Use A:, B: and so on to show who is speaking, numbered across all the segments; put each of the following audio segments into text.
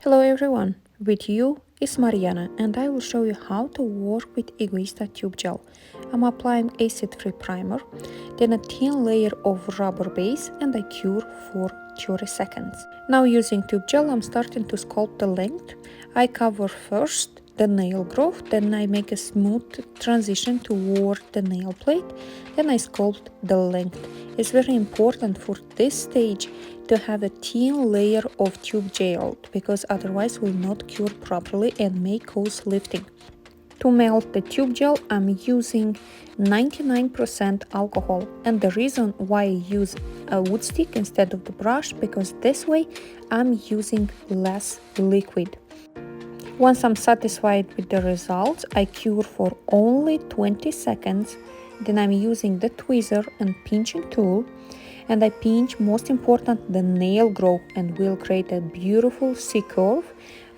A: Hello everyone, with you is Mariana and I will show you how to work with Egoista tube gel. I'm applying acid-free primer, then a thin layer of rubber base and I cure for 30 seconds. Now using tube gel I'm starting to sculpt the length. I cover first the nail growth, then I make a smooth transition toward the nail plate, then I sculpt the length. It's very important for this stage to have a thin layer of tube gel because otherwise will not cure properly and may cause lifting. To melt the tube gel I'm using 99% alcohol, and the reason why I use a wood stick instead of the brush because this way I'm using less liquid. Once I'm satisfied with the results, I cure for only 20 seconds. Then I'm using the tweezer and pinching tool, and I pinch, most important, the nail growth and will create a beautiful C-curve.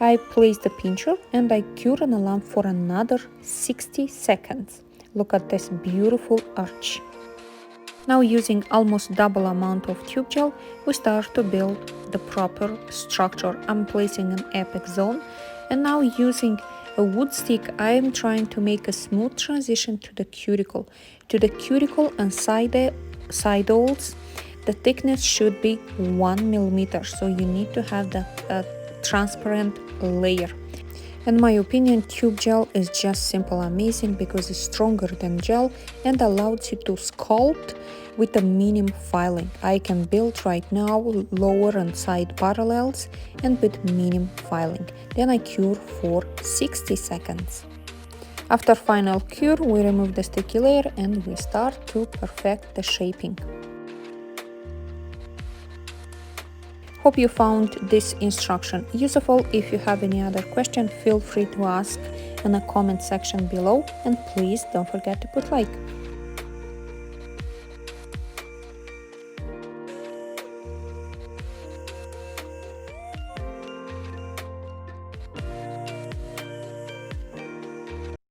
A: I place the pincher and I cure on a lamp for another 60 seconds. Look at this beautiful arch. Now using almost double amount of tube gel, we start to build the proper structure. I'm placing an apex zone, and now using a wood stick I am trying to make a smooth transition to the cuticle. To the cuticle and side holes, the thickness should be 1 millimeter, so you need to have the transparent layer. In my opinion, tube gel is just simple amazing because it's stronger than gel and allows you to sculpt with a minimum filing. I can build right now lower and side parallels and with minimum filing. Then I cure for 60 seconds. After final cure, we remove the sticky layer and we start to perfect the shaping. Hope you found this instruction useful. If you have any other question, feel free to ask in the comment section below, and please don't forget to put like.